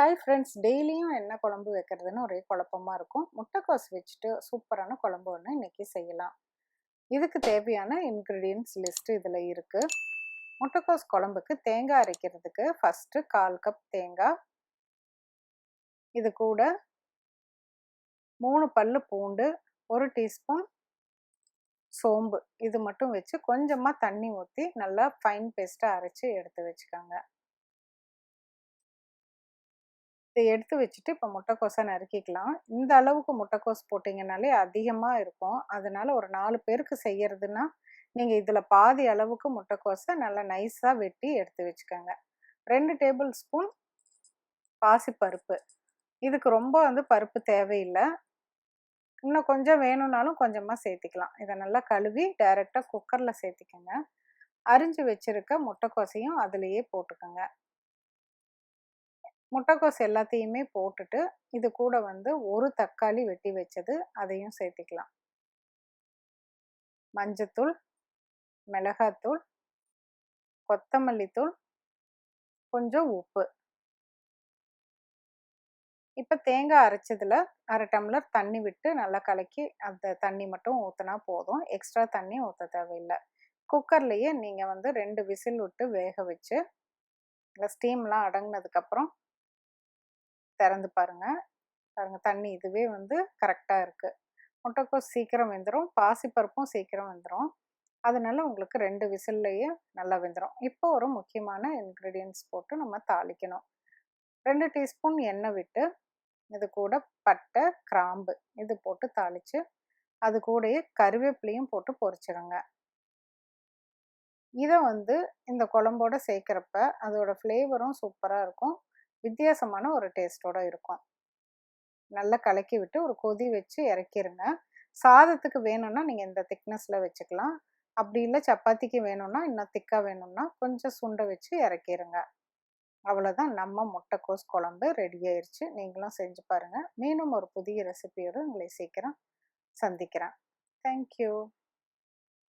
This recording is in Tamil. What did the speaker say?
ஹாய் ஃப்ரெண்ட்ஸ், டெய்லியும் என்ன குழம்பு வைக்கிறதுன்னு ஒரே குழப்பமா இருக்கும். முட்டைக்கோஸ் வச்சுட்டு சூப்பரான குழம்பு ஒன்று இன்னைக்கு செய்யலாம். இதுக்கு தேவையான இன்க்ரீடியன்ட்ஸ் லிஸ்ட் இதில் இருக்கு. முட்டைக்கோஸ் குழம்புக்கு தேங்காய் அரைக்கிறதுக்கு ஃபஸ்ட்டு 1/4 கப் தேங்காய், இது கூட 3 பல்லு பூண்டு, 1 டீஸ்பூன் சோம்பு, இது மட்டும் வச்சு கொஞ்சமாக தண்ணி ஊற்றி நல்லா ஃபைன் பேஸ்ட்டாக அரைச்சி எடுத்து வச்சுக்கோங்க. இதை எடுத்து வச்சுட்டு இப்போ முட்டைக்கோஸை நறுக்கிக்கலாம். இந்த அளவுக்கு முட்டைக்கோஸ் போட்டிங்கனாலே அதிகமாக இருக்கும். அதனால் ஒரு 4 பேருக்கு செய்கிறதுனா நீங்கள் இதில் பாதி அளவுக்கு முட்டைக்கோஸை நல்லா நைஸாக வெட்டி எடுத்து வச்சுக்கோங்க. 2 டேபிள் ஸ்பூன் பாசிப்பருப்பு. இதுக்கு ரொம்ப பருப்பு தேவையில்லை. இன்னும் கொஞ்சம் வேணும்னாலும் கொஞ்சமாக சேர்த்திக்கலாம். இதை நல்லா கழுவி டைரெக்டாக குக்கரில் சேர்த்திக்கோங்க. அரிஞ்சு வச்சுருக்க முட்டைக்கோஸையும் அதிலேயே போட்டுக்கோங்க. முட்டைக்கோஸ் எல்லாத்தையுமே போட்டுட்டு இது கூட ஒரு தக்காளி வெட்டி வச்சது அதையும் சேர்த்திக்கலாம். மஞ்சத்தூள், மிளகாத்தூள், கொத்தமல்லி தூள், கொஞ்சம் உப்பு. இப்போ தேங்காய் அரைச்சதில் 1/2 டம்ளர் தண்ணி விட்டு நல்லா கலக்கி அந்த தண்ணி மட்டும் ஊற்றினா போதும். எக்ஸ்ட்ரா தண்ணி ஊற்ற தேவையில்லை. குக்கர்லேயே நீங்கள் 2 விசில் விட்டு வேக வச்சு ஸ்டீம்லாம் அடங்கினதுக்கப்புறம் திறந்து பாருங்கள். தண்ணி இதுவே கரெக்டாக இருக்குது. முட்டைக்கோஸ் சீக்கிரம் வெந்துடும், பாசிப்பருப்பும் சீக்கிரம் வெந்துடும். அதனால உங்களுக்கு 2 விசில்லையே நல்லா வெந்துடும். இப்போ ஒரு முக்கியமான இன்க்ரீடியன்ட்ஸ் போட்டு நம்ம தாளிக்கணும். 2 டீஸ்பூன் எண்ணெய் விட்டு இது கூட பட்டை, கிராம்பு இது போட்டு தாளித்து அது கூடயே கருவேப்பிலையும் போட்டு பொரிச்சிடுங்க. இதை இந்த குழம்போட சேர்க்குறப்ப அதோட ஃப்ளேவரும் சூப்பராக இருக்கும். வித்தியாசமான ஒரு டேஸ்ட்டோடு இருக்கும். நல்லா கலக்கி விட்டு ஒரு கொதி வச்சு இறக்கிருங்க. சாதத்துக்கு வேணும்னா நீங்கள் இந்த திக்னஸில் வச்சுக்கலாம். அப்படி இல்லை சப்பாத்திக்கு வேணும்னா இன்னும் திக்காக வேணும்னா கொஞ்சம் சுண்டை வச்சு இறக்கிருங்க. அவ்வளோதான், நம்ம முட்டைக்கோஸ் குழம்பு ரெடி ஆயிடுச்சு. நீங்களும் செஞ்சு பாருங்கள். மீண்டும் ஒரு புதிய ரெசிபியோடு உங்களை சீக்கிரம் சந்திக்கிறேன். தேங்க்யூ.